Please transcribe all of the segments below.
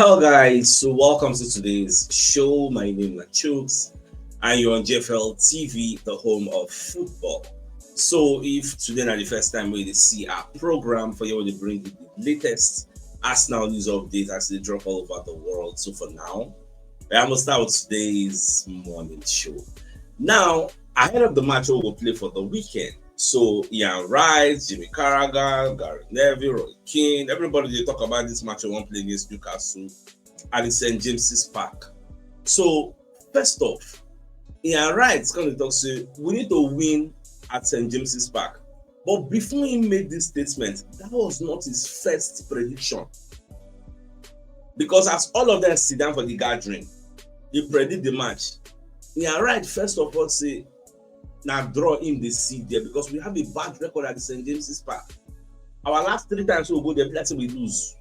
Hello guys, so welcome to today's show. My name is CHUKS and you're on JFL TV, the home of football. So if today is the first time we see our program for you to bring you the latest Arsenal news updates as they drop all over the world. So for now, I'm gonna start with today's morning show. Now, ahead of the match we will play for the weekend. So Ian Wright, Jimmy Carragher, Gary Neville, Roy Keane, everybody they talk about this match we won't play against Newcastle at the St. James's Park. So first off, Ian Wright is going to talk say we need to win at St. James's Park. But before he made this statement, that was not his first prediction. Because as all of them sit down for the gathering, they predict the match. Ian Wright first of all say now draw in the seed there because we have a bad record at the St. James's Park. Our last 3 times we go there, let's say we lose.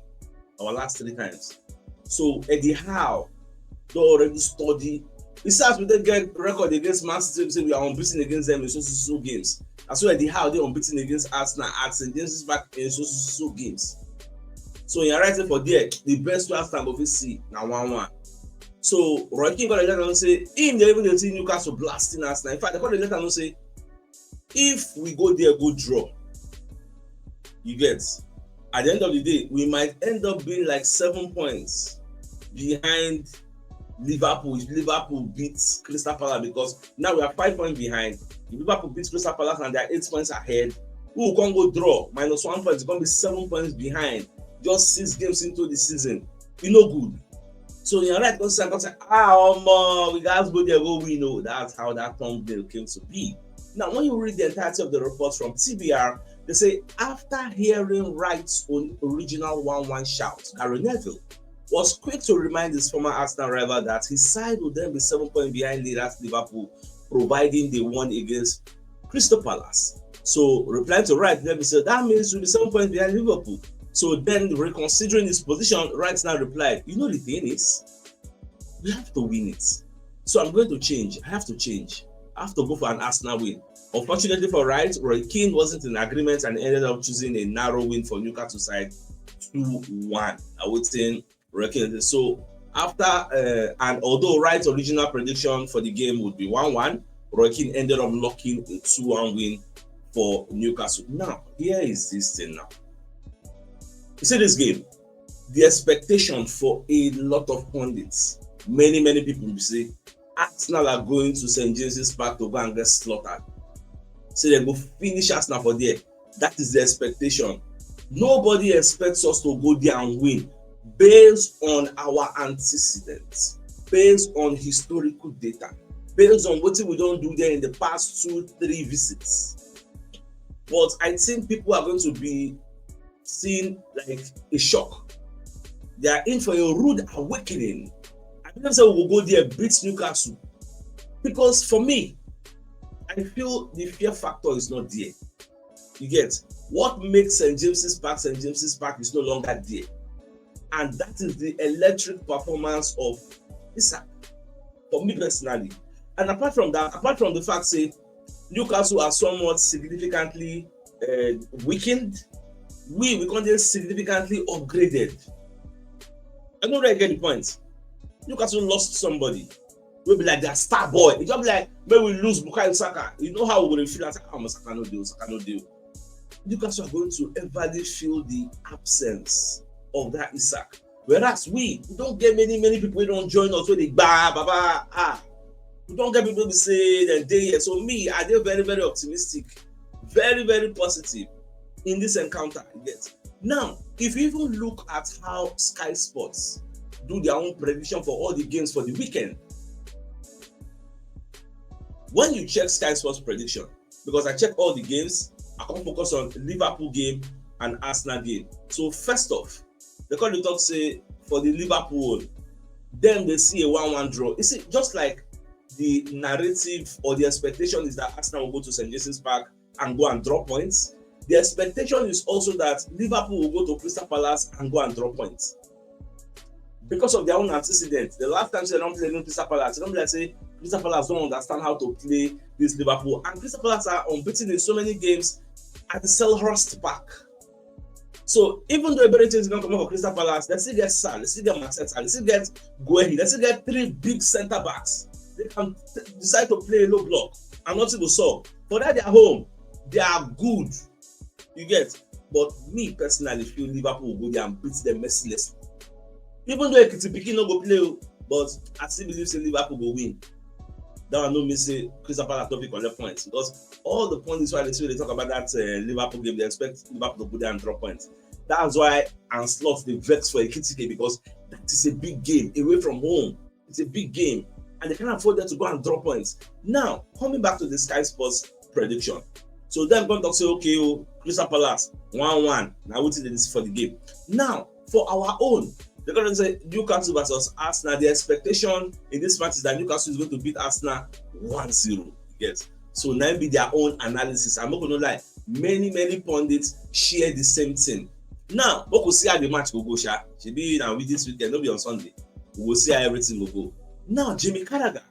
Our last 3 times. So Eddie Howe, they already study. Besides, we don't get record against Man City, say we are unbeaten against them in so games. And so Eddie Howe, they unbeaten against Arsenal at St. James's Park in so games. So you're right for there, the best last time of see now 1-1. So Roy Keane got a letter and say, if they even see Newcastle blasting us now. In fact, they got a letter and say, if we go there, go draw. You get at the end of the day, we might end up being like 7 points behind Liverpool. If Liverpool beats Crystal Palace, because now we are 5 points behind. If Liverpool beats Crystal Palace and they are 8 points ahead, who can go draw? -1 point, it's going to be 7 points behind. Just 6 games into the season. You know good. So you're right, because I say, we guys go there, go we know. That's how that thumbnail came to be. Now, when you read the entirety of the reports from TBR, they say after hearing Wright's own original 1-1 shout, Gary Neville was quick to remind his former Arsenal rival that his side would then be 7 points behind leaders Liverpool, providing they won against Crystal Palace. So replying to Wright, Neville said that means we'll be 7 points behind Liverpool. So then, reconsidering his position, Wright now replied, you know the thing is, we have to win it. So I'm going to change. I have to change. I have to go for an Arsenal win. Unfortunately for Wright, Roy Keane wasn't in agreement and ended up choosing a narrow win for Newcastle side 2-1. I would say Roy Keane. So after, and although Wright's original prediction for the game would be 1-1, Roy Keane ended up locking a 2-1 win for Newcastle. Now, here is this thing now. You see this game, the expectation for a lot of pundits, many people will say, Arsenal are going to St. James's Park to go and get slaughtered. So they go finish Arsenal for there. That is the expectation. Nobody expects us to go there and win based on our antecedents, based on historical data, based on what we don't do there in the past 2-3 visits. But I think people are going to be seen like a shock. They are in for a rude awakening. I don't say we will go there beat Newcastle, because for me, I feel the fear factor is not there. You get what makes St. James's Park is no longer there, and that is the electric performance of Isak for me personally. And apart from that, apart from the fact say Newcastle are somewhat significantly weakened, we can't significantly upgraded. I don't really get the point. Newcastle lost somebody. We'll be like their star boy. It's just like when we lose Bukayo Saka. You know how we will feel like Saka no deal. Newcastle are going to everly feel the absence of that Isak. Whereas we don't get many people who don't join us when they we don't get people to say that they here. So me, I did very optimistic, very positive in this encounter. Now, if you even look at how Sky Sports do their own prediction for all the games for the weekend, when you check Sky Sports prediction, because I check all the games, I can focus on Liverpool game and Arsenal game. So first off, they call the talk say for the Liverpool, then they see a 1-1 draw. You see, just like the narrative or the expectation is that Arsenal will go to St. James's Park and go and draw points. The expectation is also that Liverpool will go to Crystal Palace and go and draw points. Because of their own antecedents. The last time they don't play Crystal Palace, they don't like say Crystal Palace don't understand how to play this Liverpool. And Crystal Palace are unbeaten in so many games at the Selhurst Park. So even though Eberechi is going to come out for Crystal Palace, they still get Sal, they still get Mateta, they still get Guehi, they still get 3 big centre backs. They can decide to play a low block and nothing will solve. For that, they are home. They are good. You get? But me personally feel Liverpool will go there and beat them mercilessly. Even though Ekiti Pikin no go play, but I still believe say Liverpool will win. That one no mean say Crystal Palace don't pick on their points, because all the points why they talk about that Liverpool game, they expect Liverpool to go there and drop points. That's why Anslot they vex for Ekiti, because that is a big game away from home. It's a big game, and they can't afford them to go and drop points. Now coming back to the Sky Sports prediction, so them going to say okay, Crystal Palace 1-1. Now what is this for the game? Now for our own, they're going to say Newcastle versus Arsenal. The expectation in this match is that Newcastle is going to beat Arsenal 1-0. Yes. So now be their own analysis. I'm not going to lie. Many pundits share the same thing. Now, we will see how the match will go. Should be now with this weekend, not be on Sunday. We will see how everything will go. Now, Jimmy Carragher,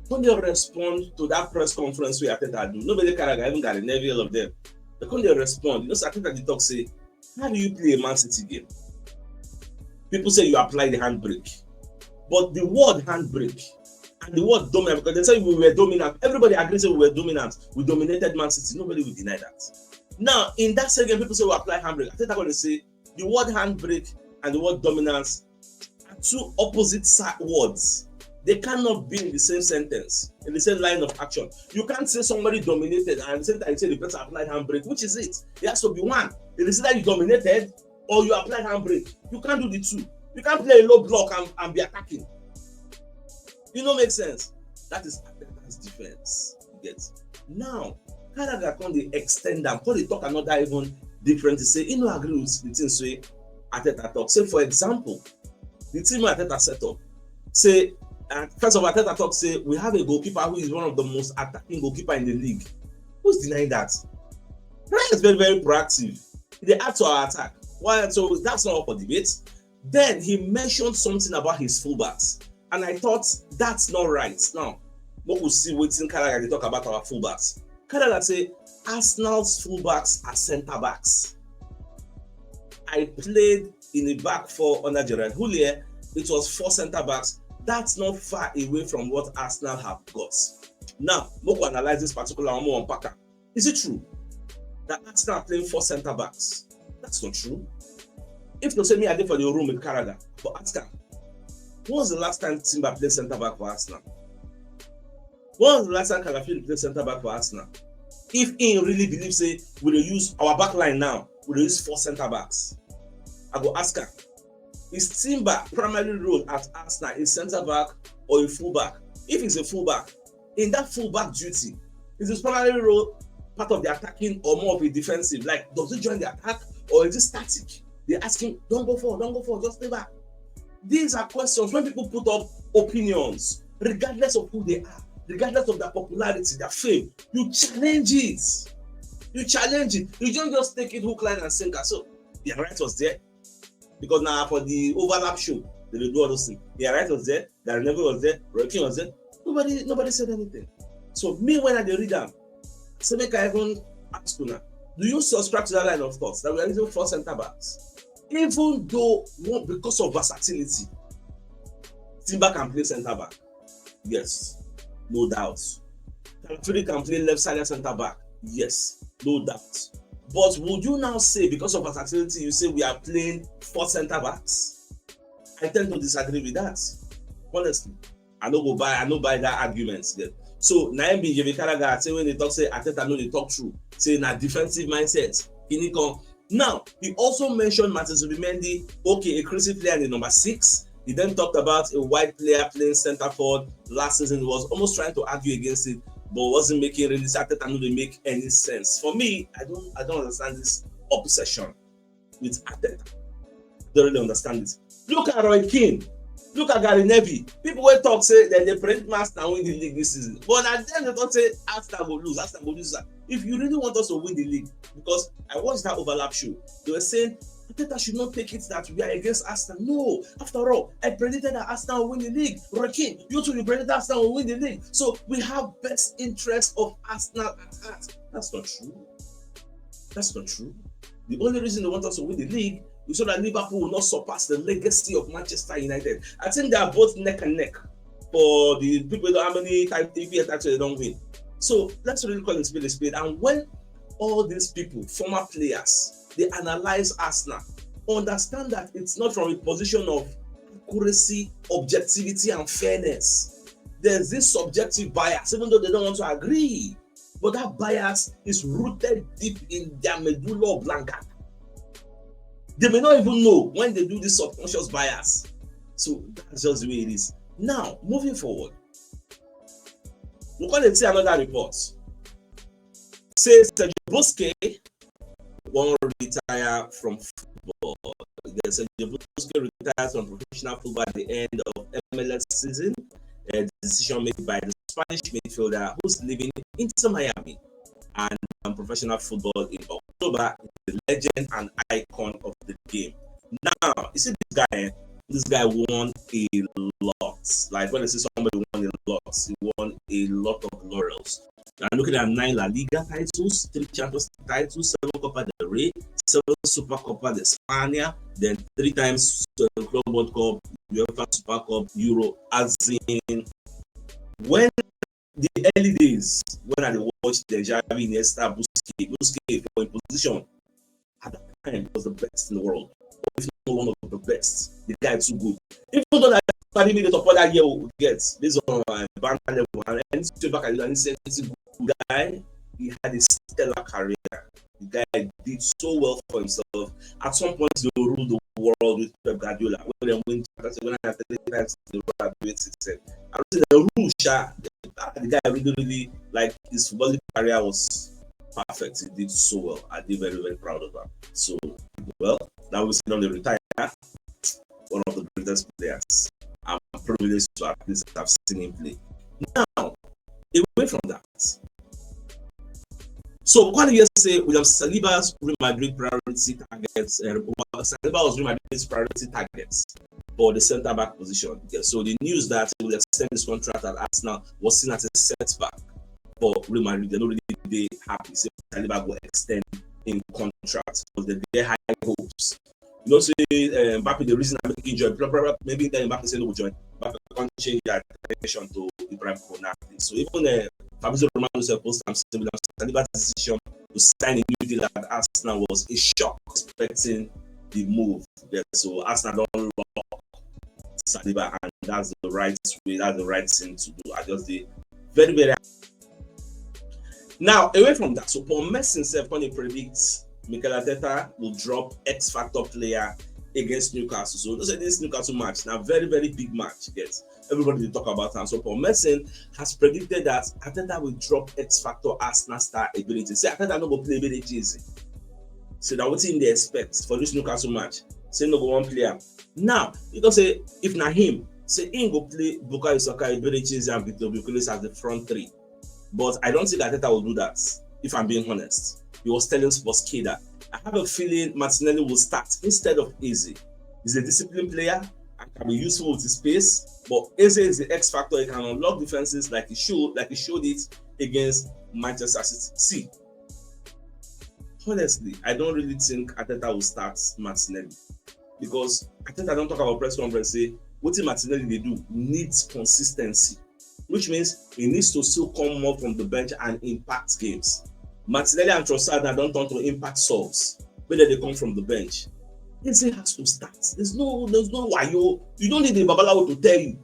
when they respond to that press conference we Arteta do, nobody Carragher even got a Neville of them. But when they respond, you know, Arteta the talk say, how do you play a Man City game? People say you apply the handbrake, but the word handbrake and the word dominant, because they say we were dominant, everybody agrees that we were dominant, we dominated Man City, nobody will deny that. Now, in that second, people say we apply handbrake. I think I'm going to say the word handbrake and the word dominance are two opposite words. They cannot be in the same sentence, in the same line of action. You can't say somebody dominated and at the same time you say the person applied handbrake. Which is it? It has to be one. It is either you dominated or you apply handbrake. You can't do the two. You can't play a low block and be attacking. You know, make sense. That is Arteta's defense. You get? Now, Carragher can they extend them? Can they talk another even different? They say, you know, agree with the things say Arteta talk. Say, for example, the team Arteta set up. Say, first of all, Arteta talk say we have a goalkeeper who is one of the most attacking goalkeeper in the league. Who's denying that? Brian is very proactive. They add to our attack. Why? So that's not up for debate. Then he mentioned something about his fullbacks, and I thought that's not right. Now, what we'll see waiting Carragher they talk about our fullbacks. Carragher say Arsenal's fullbacks are centre backs. I played in a back four under Gerard Houllier. It was 4 centre backs. That's not far away from what Arsenal have got. Now, Moko analyze this particular one more unpacker. Is it true that Arsenal are playing 4 centre backs? That's not true. If you say me, I did for the room with Carragher, but ask him, when was the last time Timber played centre back for Arsenal? When was the last time Calafield played centre back for Arsenal? If he really believes, say, we will use our back line now, we will use 4 centre backs. I go ask him, is Timber primary role at Arsenal a centre back or a full back? If he's a full back, in that full back duty, is his primary role part of the attacking or more of a defensive? Like, does he join the attack or is it static? They ask him, don't go forward, just stay back. These are questions when people put up opinions, regardless of who they are, regardless of their popularity, their fame. You challenge it. You don't just take it hook, line, and sinker. So, the right was there. Because now for the overlap show, they will do all those things. The right was there, the Neville was there, Roy Keane was there. Nobody said anything. So, me, when I read them, I say, make I even ask you now, do you subscribe to that line of thoughts that we are using 4 centre backs? Even though, because of versatility, Timber can play centre back. Yes, no doubt. Calafield can play left-sided centre back. Yes, no doubt. But would you now say, because of versatility, you say we are playing 4 centre backs? I tend to disagree with that. Honestly, I don't buy that argument there. So, Naimbi Jimmy Carragher say when they talk, say Arteta know they talk true. Say na defensive mindset. Now, he also mentioned Martin Zubimendi, okay, a crazy player in the number 6. He then talked about a white player playing centre forward last season. He was almost trying to argue against it, but wasn't making really Arteta know they make any sense. For me, I don't understand this obsession with Arteta. Don't really understand it. Look at Roy Keane. Look at Gary Neville. People will talk say that they predict Arsenal win the league this season. But at the end they don't say Arsenal will lose. If you really want us to win the league, because I watched that overlap show, they were saying Arteta should not take it that we are against Arsenal. No, after all, I predicted that Arsenal will win the league. Roy Keane, you too, you predicted Arsenal will win the league. So we have best interest of Arsenal at heart. That's not true. The only reason they want us to win the league is so that Liverpool will not surpass the legacy of Manchester United. I think they are both neck and neck for the people that how many times actually they don't win. So let's really call it spade a spade. And when all these people, former players, they analyze Arsenal, understand that it's not from a position of accuracy, objectivity, and fairness. There's this subjective bias, even though they don't want to agree. But that bias is rooted deep in their medulla oblongata. They may not even know when they do this subconscious bias. So that's just the way it is. Now, moving forward, we're going to see another report. Says Sergio Busquets won't retire from football. Sergio Busquets retires from professional football at the end of MLS season. A decision made by the Spanish midfielder who's living in Miami and professional football in October. The legend and icon of the game. Now, you see this guy won a lot. Like when I say somebody won a lot, he won a lot of laurels. I'm looking at 9 La Liga titles, 3 Champions League titles, 7 Copa del Rey, 7 Super Copa de España, then 3 times Club World Cup, UEFA Super Cup, Euro. As in, when the early days, when I watched the Xavi, Iniesta, Busquets for in position, at that time was the best in the world. If not one of the best, the guy is too good. Even though that 30 minutes of that year will get based on banter level and to back at the guy, he had a stellar career. The guy did so well for himself. At some point, they will rule the world with Pep Guardiola. When they win, when I have 30 times, they will do it. I would say the rule, the guy really like his footballing career was perfect. He did so well. I did very, very proud of him. So, well, now we see on the retire, one of the greatest players. I'm privileged to at least have seen him play. Now, away from that, so what do you say? William Saliba's Real Madrid priority targets. Saliba was Real Madrid's priority targets for the centre back position. Yeah, so the news that he will extend his contract at Arsenal was seen as a setback for Real Madrid. They're not really happy. So Saliba will extend in contract because they get high hopes. You know, say Mbappe, the reason I'm injured, maybe then Mbappe say no, will join. Mbappe can't change their attention to Ibrahim Konate. So even Fabrizio Romano said post-time Saliba's decision to sign a new deal at Arsenal was a shock, expecting the move. Yeah, so Arsenal don't lock Saliba, and that's the right way, that's the right thing to do. I just did very, very. Now, away from that, so Paul Messi himself, when he predicts Mikel Arteta will drop X Factor player against Newcastle. So this Newcastle match, now very, very big match. Yes, everybody will talk about it. So Paul Messi has predicted that Arteta will drop X Factor Arsenal star ability. Say Arteta no go play very easy. So that what they expect for this Newcastle match. Say no go one player. Now you can say if not him, say he go play Bukayo Saka, very easy, and Victor Bukayo as the front three. But I don't think Arteta will do that. If I'm being honest, he was telling Busquets that I have a feeling Martinelli will start instead of Eze. He's a disciplined player and can be useful with his pace, but Eze is the X factor. He can unlock defenses like he showed it against Manchester City. See, honestly, I don't really think Arteta will start Martinelli because Arteta don't talk about press conference. Say what Martinelli they do needs consistency, which means he needs to still come more from the bench and impact games. Martinelli and Trossard don't turn to impact subs, whether they come from the bench. Eze has to start. There's no why you don't need the Babalawo to tell you.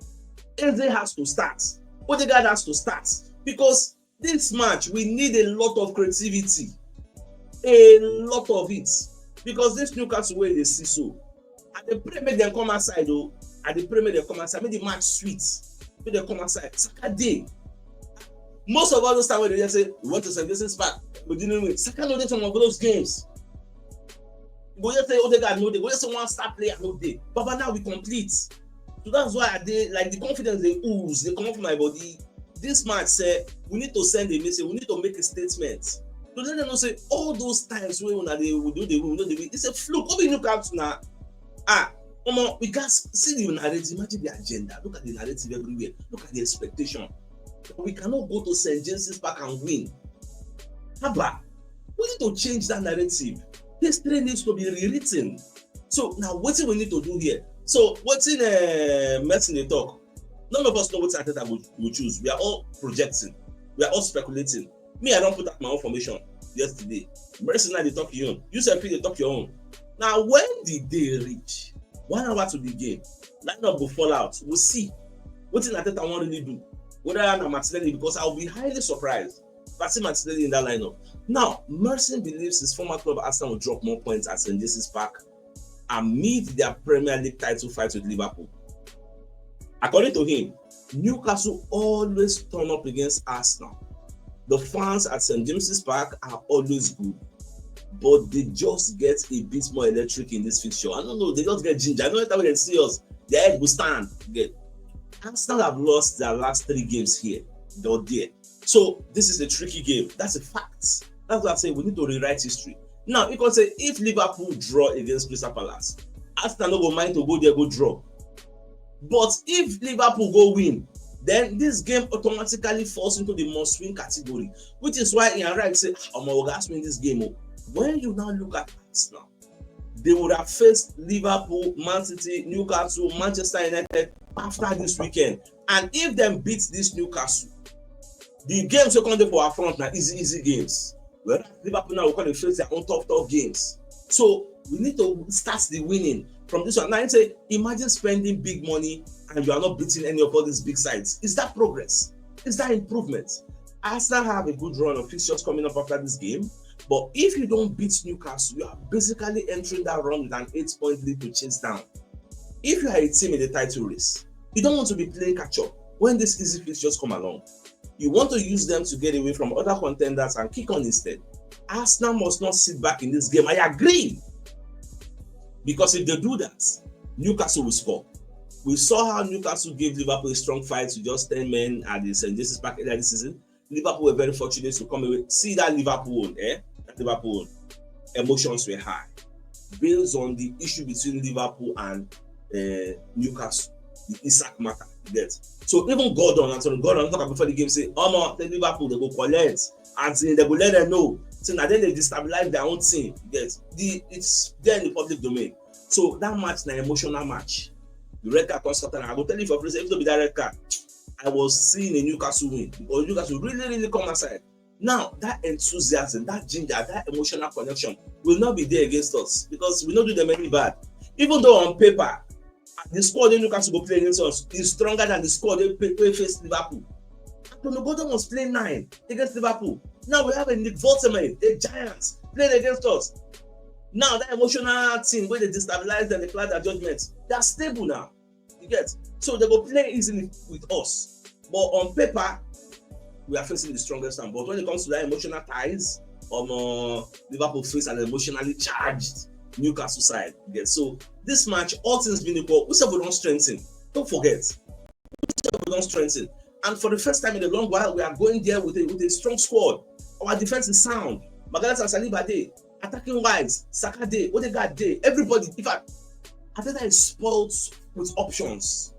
Eze has to start. Odegaard has to start because this match we need a lot of creativity, a lot of it. Because this Newcastle way they see so, and they pray make them come outside though. And they pray make them come outside. Make the match sweet. Make them come outside. Saka day. Most of all those times when they just say we want to send this back, we didn't win. Saka no dey some of those games. Go just say Odegaard no dey. Go just say one star player no dey. But now we complete. So that's why they like the confidence they ooze. They come up from my body. This match say we need to send a message. We need to make a statement. So let them know say all those times when they will do the win, it's a fluke. What we look at now? We can't see the narrative. Imagine the agenda. Look at the narrative everywhere. Look at the expectation. We cannot go to St. James's Park and win. Haba, we need to change that narrative. history needs to be rewritten. So now what we need to do here? So what's in medicine they talk? None of us know what Arteta will choose. We are all projecting. We are all speculating. Me, I don't put out my own formation yesterday. Mercy now they talk your own. You SEPT they talk your own. Now when did they reach 1 hour to the game? Lineup will fall out. We'll see. What in Arteta want really do? Whether I'm Martinelli, because I'll be highly surprised if I see Martinelli in that lineup. Now, Merson believes his former club Arsenal will drop more points at St. James's Park amid their Premier League title fight with Liverpool. According to him, Newcastle always turn up against Arsenal. The fans at St. James's Park are always good, but they just get a bit more electric in this fixture. I don't know, they just get ginger. I know that when they see us, their head will stand. Arsenal have lost their last 3 games here. They're there. So this is a tricky game. That's a fact. That's why I say we need to rewrite history. Now, you can say if Liverpool draw against Crystal Palace, Arsenal no go mind to go there, go draw. But if Liverpool go win, then this game automatically falls into the must-win category, which is why Ian Wright say, "Oh my God, win this game." When you now look at Arsenal, they would have faced Liverpool, Man City, Newcastle, Manchester United after this weekend, and if them beat this Newcastle, the games second day for our front now easy games. Whereas Liverpool now will come and face their own tough games. So we need to start the winning from this one. Now, say, imagine spending big money and you are not beating any of all these big sides. Is that progress? Is that improvement? Arsenal have a good run of fixtures coming up after this game, but if you don't beat Newcastle, you are basically entering that run with an 8-point lead to chase down. If you are a team in the title race, you don't want to be playing catch-up when these easy fixtures come along. You want to use them to get away from other contenders and kick on instead. Arsenal must not sit back in this game. I agree. Because if they do that, Newcastle will score. We saw how Newcastle gave Liverpool a strong fight to just 10 men at the St. James's Park earlier this season. Liverpool were very fortunate to come away. See that Liverpool, That Liverpool emotions were high. Based on the issue between Liverpool and Newcastle, the Isak matter. So even Gordon talk before the game say, "Oh man, Liverpool they go collect," and they go let them know. So now then they destabilize their own team. It's there in the public domain. So that match, an emotional match. The red card comes Scotland. I will tell you for free, if it be that red card, I was seeing a Newcastle win because Newcastle really come aside. Now that enthusiasm, that ginger, that emotional connection will not be there against us because we don't do them any bad. Even though on paper, the squad they Newcastle go play against us is stronger than the squad they face Liverpool. Antonio Gordon was playing 9 against Liverpool. Now we have a Nick Volterman, the Giants, playing against us. Now that emotional team where they destabilize and they cloud their judgments, they are stable now. You get? So they go play easily with us. But on paper, we are facing the strongest one. But when it comes to that emotional ties, Liverpool face an emotionally charged Newcastle side. Yeah. So this match, all things being equal, we said we don't strengthen. Don't forget, we said we don't strengthen. And for the first time in a long while, we are going there with a strong squad. Our defense is sound. Magalhaes and Saliba day, attacking wise, Saka day, Odegaard day, everybody. In fact, Arteta is spoiled with options.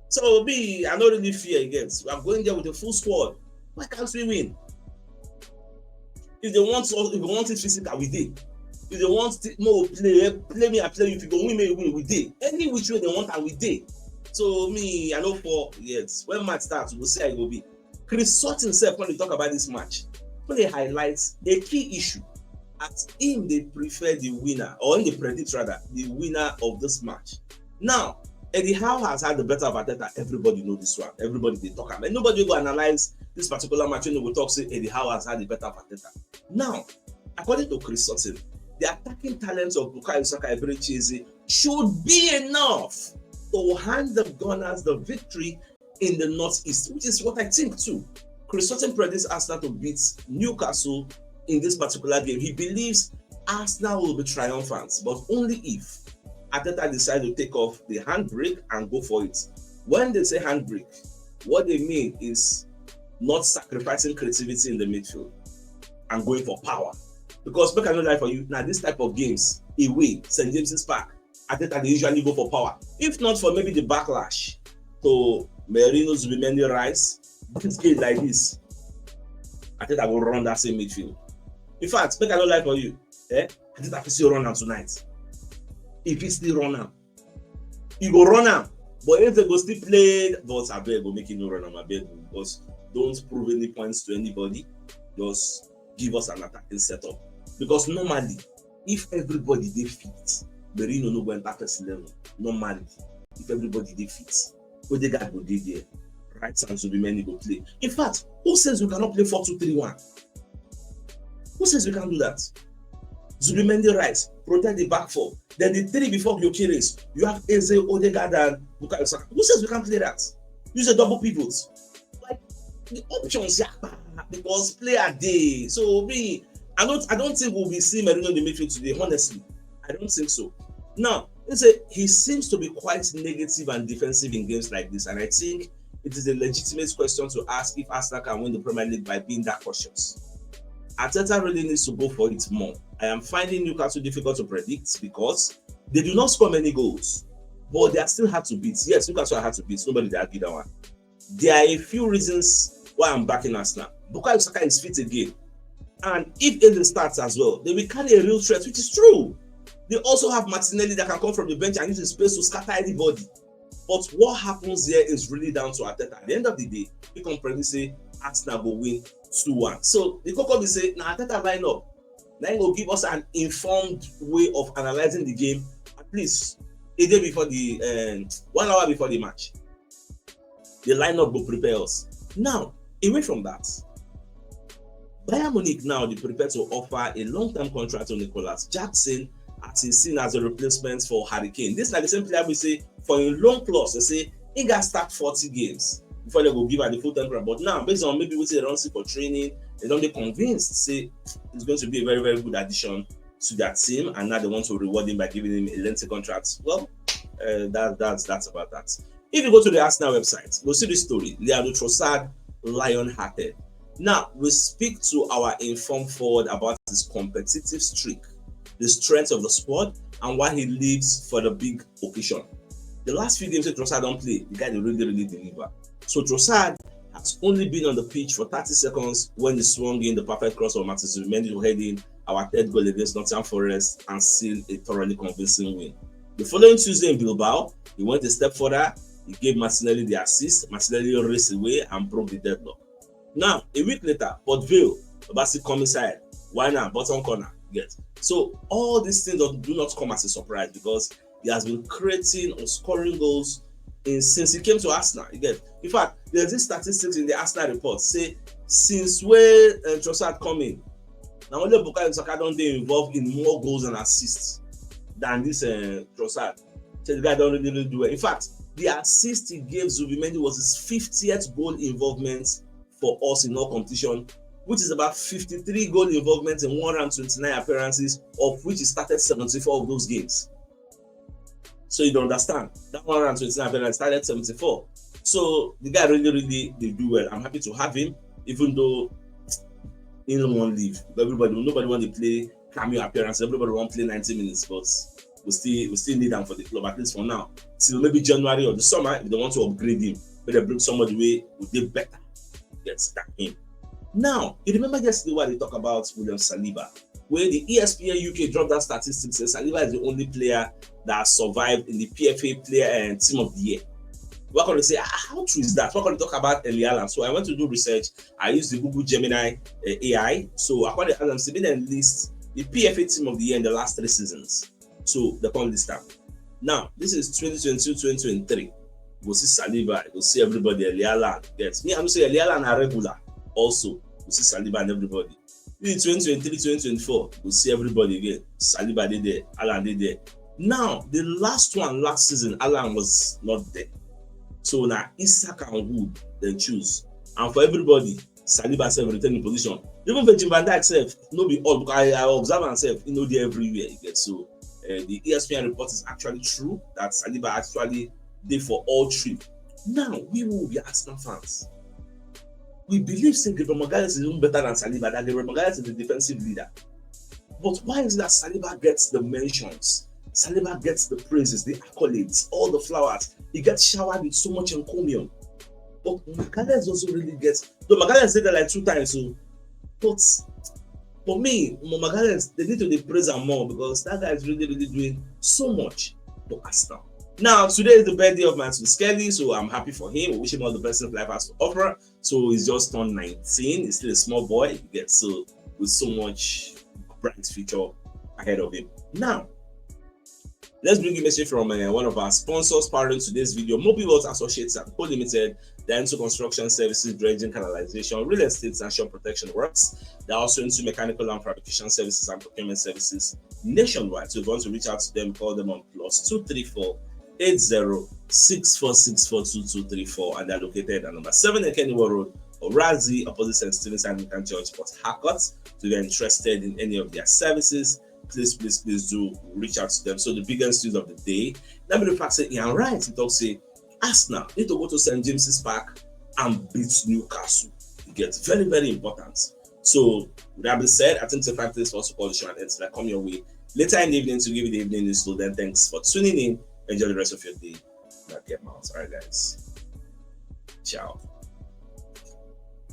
So I don't really fear against. We are going there with a full squad. Why can't we win? If they want it physical, we did. If they want more play me, I play you. If you go win, we did. Any which way they want, and we did. So I know for when match starts, we'll see how it will be. Chris Sutton himself, when they talk about this match, when they highlight a key issue, at him they prefer the winner, or they predict rather the winner of this match. Now, Eddie Howe has had the better of Arteta. Everybody know this one. Everybody they talk about. Nobody will analyze this particular match when they will talk say Eddie Howe has had the better of Arteta. Now, according to Chris Sutton, the attacking talents of Bukayo Saka and Eberechi should be enough to hand the Gunners the victory in the Northeast, which is what I think too. Chris Sutton predicts Arsenal to beat Newcastle in this particular game. He believes Arsenal will be triumphant, but only if Arteta decides to take off the handbrake and go for it. When they say handbrake, what they mean is not sacrificing creativity in the midfield and going for power. Because make I no lie for you, now this type of games, away, St. James's Park, Arteta they usually go for power. If not for maybe the backlash to Merino's Zubimendi Rice, this game like this, Arteta will run that same midfield. In fact, make I no lie for you, I think I can still run am tonight. If he still run am, he go run am. But if they go still play, but I beg go make him no run am, I beg, because don't prove any points to anybody. Just give us an attacking setup. Because normally, if everybody dey fit, Merino no go enter first 11. Normally, if everybody dey fit, Odegaard go dey there. Right and Zubimendi go play. In fact, who says we cannot play 4-2-3-1? Who says we can't do that? Zubimendi right, protect the back four. Then the three before Gyökeres, you have Eze, Odegaard, and Bukayo Saka. Who says we can't play that? Use a double pivot. Like the options, yeah, because play a day. So me, I don't think we'll be seeing Merino in the midfield today. Honestly, I don't think so. Now, he seems to be quite negative and defensive in games like this, and I think it is a legitimate question to ask if Arsenal can win the Premier League by being that cautious. Arteta really needs to go for it more. I am finding Newcastle difficult to predict because they do not score many goals, but they are still hard to beat. Yes, Newcastle are hard to beat. Nobody will argue that one. There are a few reasons why I'm backing Arsenal. Bukayo Saka is fit again, and if Eze starts as well, they will carry a real threat, which is true. They also have Martinelli that can come from the bench and use his space to scatter anybody. But what happens here is really down to Arteta. At the end of the day, we can probably say Arsenal will win 2-1. So the Coco will say, now Arteta line up. Now he will give us an informed way of analyzing the game at least a day before the 1 hour before the match. The lineup will prepare us. Now, away from that, Bayern Munich now they prepare to offer a long-term contract to Nicolas Jackson as he's seen as a replacement for Harry Kane. This is like the same player we say for a long clause. They say he got start 40 games before they go give her the full time. But now, based on maybe what they don't see for training, they don't get convinced. Say it's going to be a very, very good addition to their team, and now they want to reward him by giving him a lengthy contract. Well, that's about that. If you go to the Arsenal website, you'll see this story. Leandro Trossard, lion-hearted. Now we speak to our informed forward about his competitive streak, the strength of the squad, and why he lives for the big occasion. The last few games that Trossard don't play, the guy they really deliver. So Trossard has only been on the pitch for 30 seconds when he swung in the perfect cross of Martin Zubimendi to head in our third goal against Nottingham Forest and seal a thoroughly convincing win. The following Tuesday in Bilbao, he went a step further. He gave Martinelli the assist. Martinelli raced away and broke the deadlock. Now, a week later, Port Vale, Obasi come inside. Why not? Bottom corner. Get. So all these things do not come as a surprise because he has been creating or scoring goals since he came to Arsenal. You get. In fact, there's this statistics in the Arsenal report say since when Trossard come in, now only Bukayo Saka don't they involved in more goals and assists than this Trossard. So the guy don't really do it. In fact, the assist he gave Zubimendi was his 50th goal involvement for us in all competition, which is about 53 goal involvement in 129 appearances, of which he started 74 of those games. So you don't understand. That 129 appearances started 74. So the guy really they do well. I'm happy to have him, even though he don't want to leave. Nobody want to play cameo appearance. Everybody want to play 90 minutes, but we still need him for the club, at least for now. Till maybe January or the summer, if they want to upgrade him, but they bring somebody who will do better. Gets that in. Now, you remember yesterday what they talk about William Saliba, where the ESPN UK dropped that statistic says Saliba is the only player that survived in the PFA player and team of the year. What can they say? How true is that? What can they talk about Elialan? So I went to do research. I used the Google Gemini AI. So according to them, they didn't list the PFA team of the year in the last 3 seasons. So they can't list that. Now, this is 2022-2023. We'll see Saliba, we'll see everybody, Elialan. Yes, me, I'm going to say Elialan are regular. Also, we'll see Saliba and everybody. In 2023-2024, we'll see everybody again. Saliba did there, Alan did there. Now, the last season, Alan was not there. So now, Isak and Wood, then choose. And for everybody, Saliba self returning position. Even Virgil van Dijk self, no be all, because I observe myself, you know, there everywhere you get. So the ESPN report is actually true that Saliba actually did for all 3. Now, we will be Arsenal fans. We believe Gabriel Magalhaes is even better than Saliba, that Gabriel Magalhaes is the defensive leader. But why is it that Saliba gets the mentions? Saliba gets the praises, the accolades, all the flowers. He gets showered with so much encomium. But Magalhaes also really gets, though Magalhaes said that like 2 times, so but For me, Magalhaes, they need to praise him more because that guy is really, really doing so much for Arsenal. Now, today is the birthday of Busquets, so I'm happy for him. We wish him all the best life has to offer. So he's just turned 19. He's still a small boy. He gets so with so much bright future ahead of him. Now, let's bring a message from one of our sponsors powering today's video, Mobile World Associates and Co Limited. They're into construction services, dredging, canalization, real estate, and shore protection works. They're also into mechanical and fabrication services and procurement services nationwide. So if you want to reach out to them, call them on +234 8064642234, and they're located at number 7 Ekeniwa Road, Orazi, opposite St. Stephen's Anglican Church, Port Harcourt. So if you're interested in any of their services, please do reach out to them. So the biggest news of the day, let me the fact say, yeah, right, it talks say Arsenal need to go to St. James's Park and beat Newcastle. It gets very, very important. So with that being said, I think it's 5 days for us to call the show and it's like come your way later in the evening to give you the evening news. So then thanks for tuning in. Enjoy the rest of your day. Not get mouse. All right, guys. Ciao.